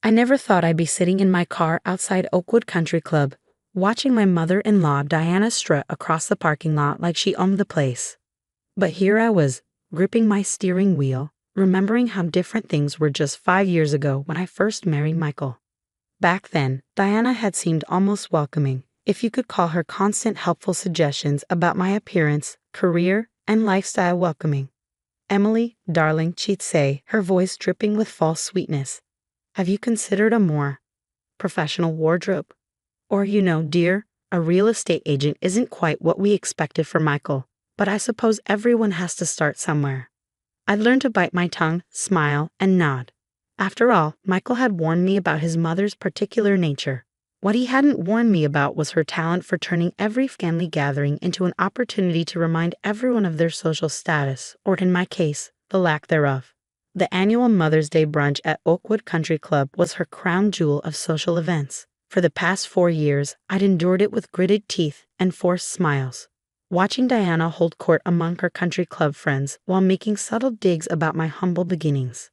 I never thought I'd be sitting in my car outside Oakwood Country Club, watching my mother-in-law Diana strut across the parking lot like she owned the place. But here I was, gripping my steering wheel, remembering how different things were just 5 years ago when I first married Michael. Back then, Diana had seemed almost welcoming, if you could call her constant helpful suggestions about my appearance, career, and lifestyle welcoming. Emily, darling, she'd say, her voice dripping with false sweetness. Have you considered a more professional wardrobe? Or, dear, a real estate agent isn't quite what we expected for Michael, but I suppose everyone has to start somewhere. I'd learned to bite my tongue, smile, and nod. After all, Michael had warned me about his mother's particular nature. What he hadn't warned me about was her talent for turning every family gathering into an opportunity to remind everyone of their social status, or in my case, the lack thereof. The annual Mother's Day brunch at Oakwood Country Club was her crown jewel of social events. For the past 4 years, I'd endured it with gritted teeth and forced smiles, watching Diana hold court among her country club friends while making subtle digs about my humble beginnings.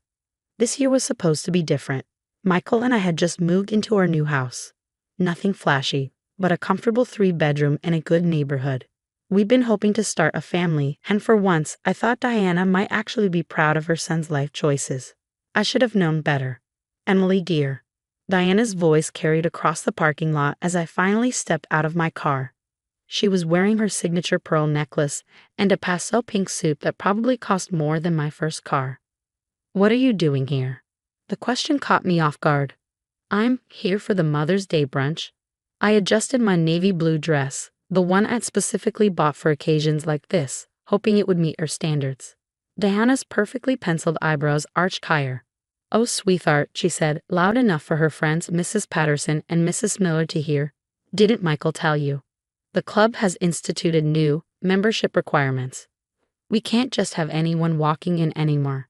This year was supposed to be different. Michael and I had just moved into our new house. Nothing flashy, but a comfortable 3-bedroom in a good neighborhood. We'd been hoping to start a family, and for once, I thought Diana might actually be proud of her son's life choices. I should have known better. Emily, dear. Diana's voice carried across the parking lot as I finally stepped out of my car. She was wearing her signature pearl necklace and a pastel pink suit that probably cost more than my first car. What are you doing here? The question caught me off guard. I'm here for the Mother's Day brunch. I adjusted my navy blue dress, the one I'd specifically bought for occasions like this, hoping it would meet her standards. Diana's perfectly penciled eyebrows arched higher. Oh, sweetheart, she said, loud enough for her friends Mrs. Patterson and Mrs. Miller to hear. Didn't Michael tell you? The club has instituted new membership requirements. We can't just have anyone walking in anymore.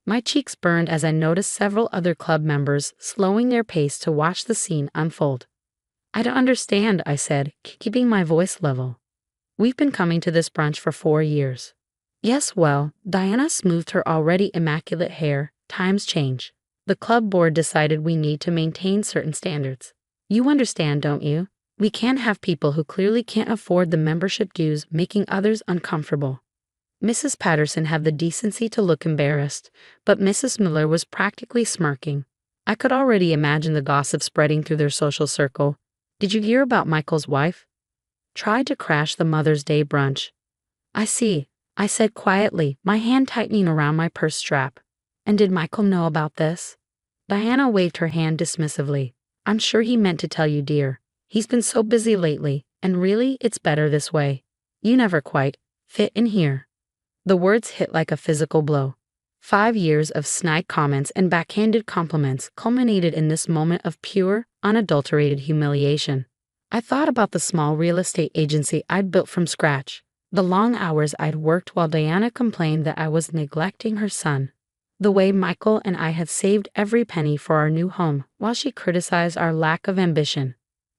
My cheeks burned as I noticed several other club members slowing their pace to watch the scene unfold. I don't understand, I said, keeping my voice level. We've been coming to this brunch for 4 years. Yes, well, Diana smoothed her already immaculate hair. Times change. The club board decided we need to maintain certain standards. You understand, don't you? We can't have people who clearly can't afford the membership dues making others uncomfortable. Mrs. Patterson had the decency to look embarrassed, but Mrs. Miller was practically smirking. I could already imagine the gossip spreading through their social circle. Did you hear about Michael's wife? Tried to crash the Mother's Day brunch. I see, I said quietly, my hand tightening around my purse strap. And did Michael know about this? Diana waved her hand dismissively. I'm sure he meant to tell you, dear. He's been so busy lately, and really, it's better this way. You never quite fit in here. The words hit like a physical blow. 5 years of snide comments and backhanded compliments culminated in this moment of pure, unadulterated humiliation. I thought about the small real estate agency I'd built from scratch, the long hours I'd worked while Diana complained that I was neglecting her son, the way Michael and I had saved every penny for our new home while she criticized our lack of ambition.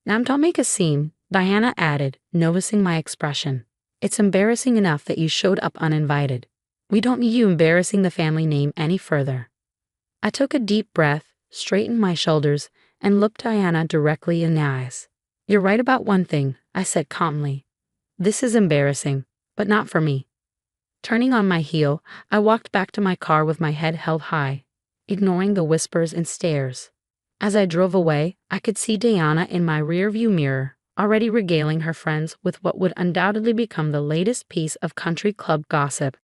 Now don't make a scene, Diana added, noticing my expression. It's embarrassing enough that you showed up uninvited. We don't need you embarrassing the family name any further. I took a deep breath, straightened my shoulders, and looked Diana directly in the eyes. You're right about one thing, I said calmly. This is embarrassing, but not for me. Turning on my heel, I walked back to my car with my head held high, ignoring the whispers and stares. As I drove away, I could see Diana in my rearview mirror, already regaling her friends with what would undoubtedly become the latest piece of country club gossip.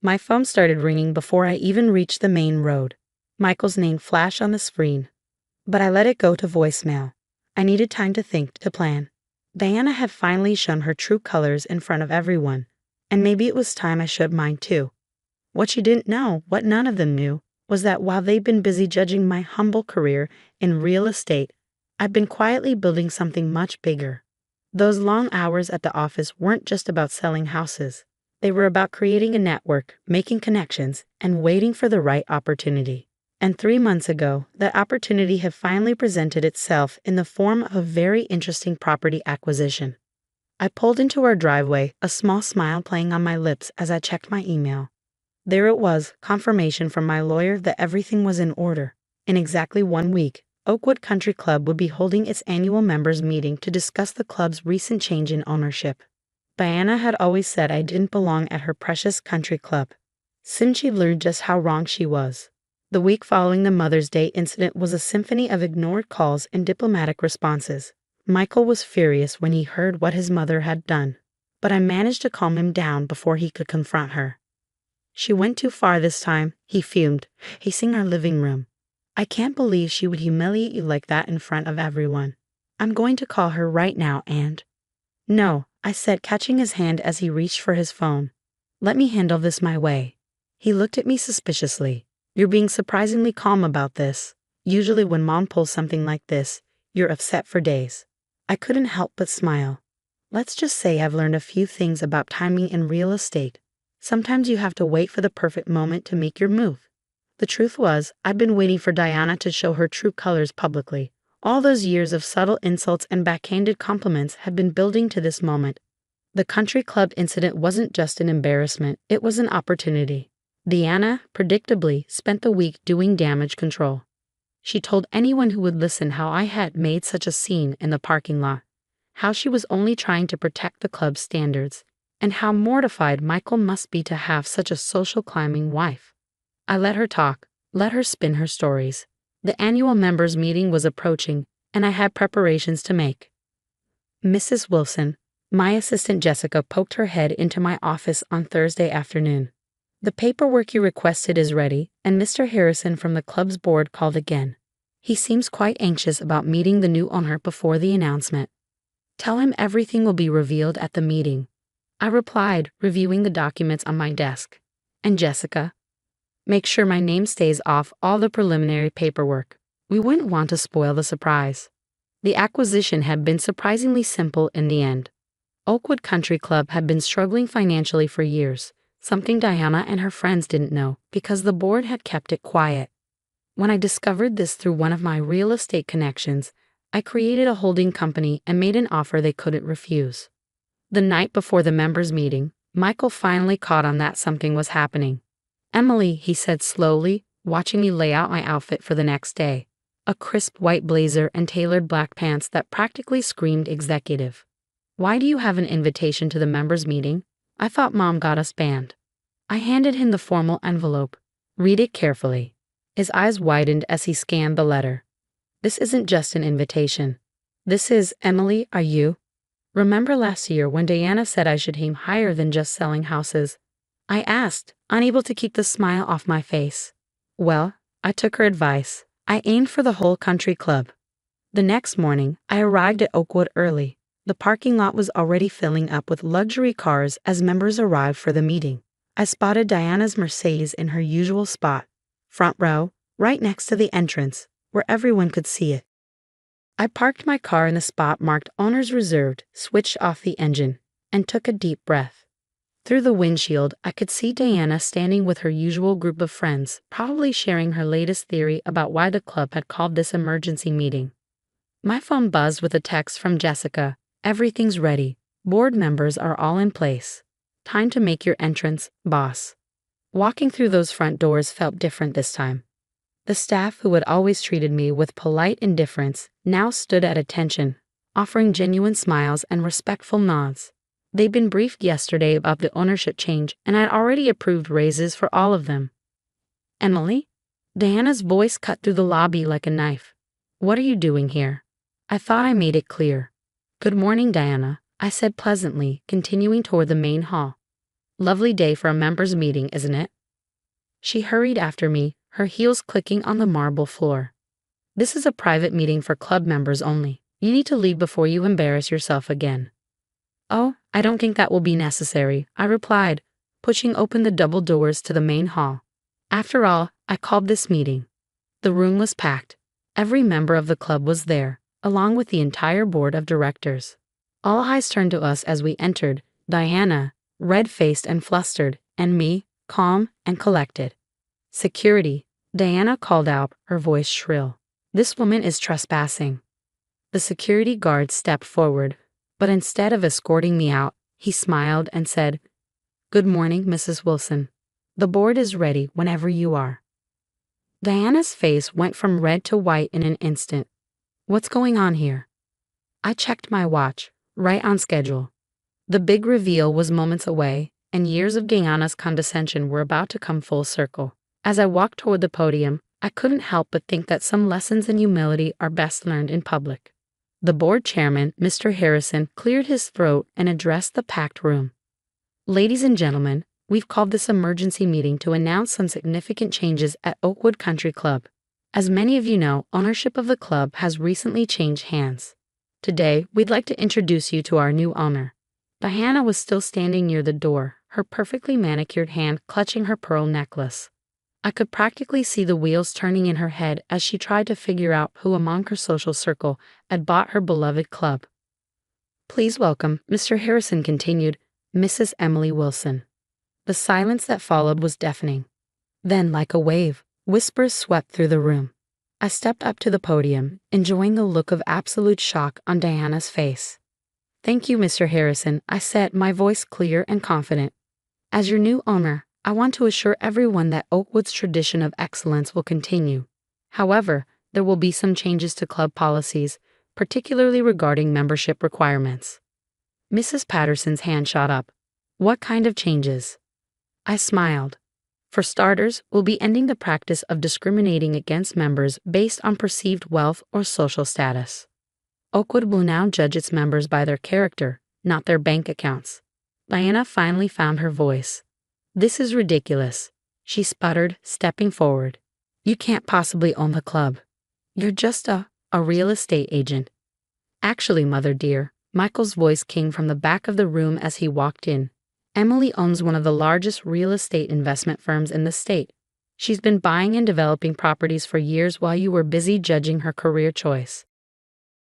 My phone started ringing before I even reached the main road. Michael's name flashed on the screen, but I let it go to voicemail. I needed time to think, to plan. Diana had finally shown her true colors in front of everyone, and maybe it was time I showed mine too. What she didn't know, what none of them knew, was that while they'd been busy judging my humble career in real estate, I'd been quietly building something much bigger. Those long hours at the office weren't just about selling houses. They were about creating a network, making connections, and waiting for the right opportunity. And 3 months ago, that opportunity had finally presented itself in the form of a very interesting property acquisition. I pulled into our driveway, a small smile playing on my lips as I checked my email. There it was, confirmation from my lawyer that everything was in order. In exactly 1 week, Oakwood Country Club would be holding its annual members' meeting to discuss the club's recent change in ownership. Diana had always said I didn't belong at her precious country club. Soon she learned just how wrong she was. The week following the Mother's Day incident was a symphony of ignored calls and diplomatic responses. Michael was furious when he heard what his mother had done, but I managed to calm him down before he could confront her. She went too far this time, he fumed, pacing our living room. I can't believe she would humiliate you like that in front of everyone. I'm going to call her right now and... No, I said, catching his hand as he reached for his phone. Let me handle this my way. He looked at me suspiciously. You're being surprisingly calm about this. Usually when Mom pulls something like this, you're upset for days. I couldn't help but smile. Let's just say I've learned a few things about timing in real estate. Sometimes you have to wait for the perfect moment to make your move. The truth was, I'd been waiting for Diana to show her true colors publicly. All those years of subtle insults and backhanded compliments had been building to this moment. The country club incident wasn't just an embarrassment, it was an opportunity. Diana, predictably, spent the week doing damage control. She told anyone who would listen how I had made such a scene in the parking lot, how she was only trying to protect the club's standards, and how mortified Michael must be to have such a social climbing wife. I let her talk, let her spin her stories. The annual members' meeting was approaching, and I had preparations to make. Mrs. Wilson, my assistant Jessica, poked her head into my office on Thursday afternoon. The paperwork you requested is ready, and Mr. Harrison from the club's board called again. He seems quite anxious about meeting the new owner before the announcement. Tell him everything will be revealed at the meeting, I replied, reviewing the documents on my desk. And Jessica? Make sure my name stays off all the preliminary paperwork. We wouldn't want to spoil the surprise. The acquisition had been surprisingly simple in the end. Oakwood Country Club had been struggling financially for years, something Diana and her friends didn't know because the board had kept it quiet. When I discovered this through one of my real estate connections, I created a holding company and made an offer they couldn't refuse. The night before the members' meeting, Michael finally caught on that something was happening. Emily, he said slowly, watching me lay out my outfit for the next day. A crisp white blazer and tailored black pants that practically screamed executive. Why do you have an invitation to the members' meeting? I thought Mom got us banned. I handed him the formal envelope. Read it carefully. His eyes widened as he scanned the letter. This isn't just an invitation. This is, Emily, are you? Remember last year when Diana said I should aim higher than just selling houses? I asked, unable to keep the smile off my face. Well, I took her advice. I aimed for the whole country club. The next morning, I arrived at Oakwood early. The parking lot was already filling up with luxury cars as members arrived for the meeting. I spotted Diana's Mercedes in her usual spot, front row, right next to the entrance, where everyone could see it. I parked my car in the spot marked Owners Reserved, switched off the engine, and took a deep breath. Through the windshield, I could see Diana standing with her usual group of friends, probably sharing her latest theory about why the club had called this emergency meeting. My phone buzzed with a text from Jessica. Everything's ready. Board members are all in place. Time to make your entrance, boss. Walking through those front doors felt different this time. The staff who had always treated me with polite indifference now stood at attention, offering genuine smiles and respectful nods. They'd been briefed yesterday about the ownership change, and I'd already approved raises for all of them. Emily? Diana's voice cut through the lobby like a knife. What are you doing here? I thought I made it clear. Good morning, Diana, I said pleasantly, continuing toward the main hall. Lovely day for a members' meeting, isn't it? She hurried after me, her heels clicking on the marble floor. This is a private meeting for club members only. You need to leave before you embarrass yourself again. Oh, I don't think that will be necessary, I replied, pushing open the double doors to the main hall. After all, I called this meeting. The room was packed. Every member of the club was there, along with the entire board of directors. All eyes turned to us as we entered, Diana, red-faced and flustered, and me, calm and collected. Security, Diana called out, her voice shrill. This woman is trespassing. The security guard stepped forward, but instead of escorting me out, he smiled and said, Good morning, Mrs. Wilson. The board is ready whenever you are. Diana's face went from red to white in an instant. What's going on here? I checked my watch, right on schedule. The big reveal was moments away, and years of Diana's condescension were about to come full circle. As I walked toward the podium, I couldn't help but think that some lessons in humility are best learned in public. The board chairman, Mr. Harrison, cleared his throat and addressed the packed room. Ladies and gentlemen, we've called this emergency meeting to announce some significant changes at Oakwood Country Club. As many of you know, ownership of the club has recently changed hands. Today, we'd like to introduce you to our new owner. Diana was still standing near the door, her perfectly manicured hand clutching her pearl necklace. I could practically see the wheels turning in her head as she tried to figure out who among her social circle had bought her beloved club. Please welcome, Mr. Harrison continued, Mrs. Emily Wilson. The silence that followed was deafening. Then, like a wave, whispers swept through the room. I stepped up to the podium, enjoying the look of absolute shock on Diana's face. Thank you, Mr. Harrison, I said, my voice clear and confident. As your new owner, I want to assure everyone that Oakwood's tradition of excellence will continue. However, there will be some changes to club policies, particularly regarding membership requirements. Mrs. Patterson's hand shot up. What kind of changes? I smiled. For starters, we'll be ending the practice of discriminating against members based on perceived wealth or social status. Oakwood will now judge its members by their character, not their bank accounts. Diana finally found her voice. This is ridiculous, she sputtered, stepping forward. You can't possibly own the club. You're just a real estate agent. Actually, mother dear, Michael's voice came from the back of the room as he walked in. Emily owns one of the largest real estate investment firms in the state. She's been buying and developing properties for years while you were busy judging her career choice.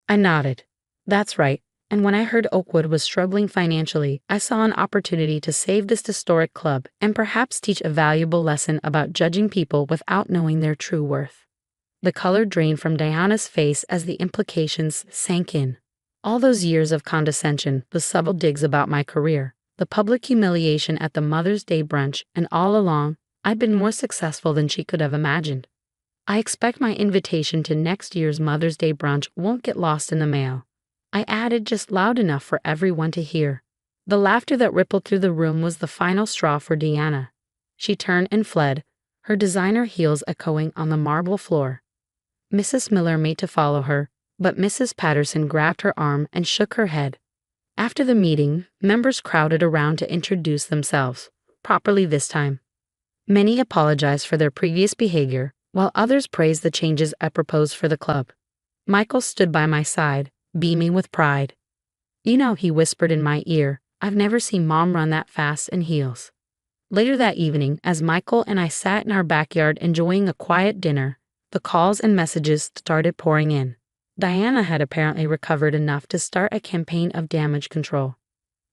I nodded. That's right, and when I heard Oakwood was struggling financially, I saw an opportunity to save this historic club and perhaps teach a valuable lesson about judging people without knowing their true worth. The color drained from Diana's face as the implications sank in. All those years of condescension, the subtle digs about my career, the public humiliation at the Mother's Day brunch, and all along, I'd been more successful than she could have imagined. I expect my invitation to next year's Mother's Day brunch won't get lost in the mail. I added just loud enough for everyone to hear. The laughter that rippled through the room was the final straw for Diana. She turned and fled, her designer heels echoing on the marble floor. Mrs. Miller made to follow her, but Mrs. Patterson grabbed her arm and shook her head. After the meeting, members crowded around to introduce themselves, properly this time. Many apologized for their previous behavior, while others praised the changes I proposed for the club. Michael stood by my side, beaming with pride. You know, he whispered in my ear, I've never seen Mom run that fast in heels. Later that evening, as Michael and I sat in our backyard enjoying a quiet dinner, the calls and messages started pouring in. Diana had apparently recovered enough to start a campaign of damage control.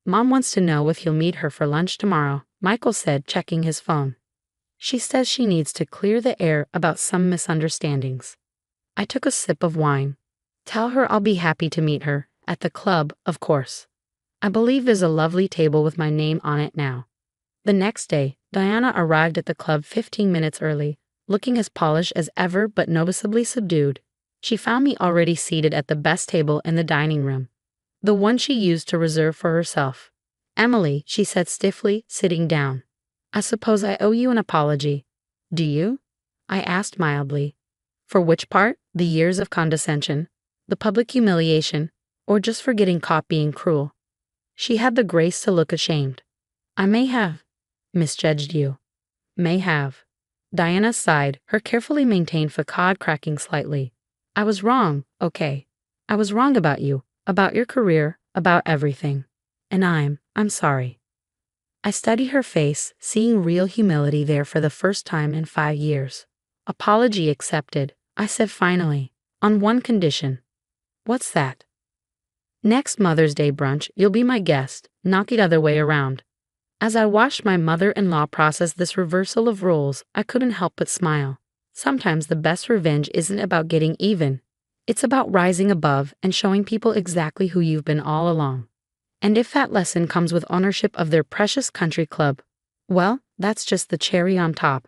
Mom wants to know if you'll meet her for lunch tomorrow, Michael said, checking his phone. She says she needs to clear the air about some misunderstandings. I took a sip of wine. Tell her I'll be happy to meet her, at the club, of course. I believe there's a lovely table with my name on it now. The next day, Diana arrived at the club 15 minutes early, looking as polished as ever but noticeably subdued. She found me already seated at the best table in the dining room, the one she used to reserve for herself. Emily, she said stiffly, sitting down. I suppose I owe you an apology. Do you? I asked mildly. For which part? The years of condescension, the public humiliation, or just for getting caught being cruel? She had the grace to look ashamed. I may have misjudged you. May have. Diana sighed, her carefully maintained facade cracking slightly. I was wrong, okay. I was wrong about you, about your career, about everything. And I'm sorry. I studied her face, seeing real humility there for the first time in 5 years. Apology accepted, I said finally, on one condition. What's that? Next Mother's Day brunch, you'll be my guest, not the other way around. As I watched my mother-in-law process this reversal of roles, I couldn't help but smile. Sometimes the best revenge isn't about getting even. It's about rising above and showing people exactly who you've been all along. And if that lesson comes with ownership of their precious country club, well, that's just the cherry on top.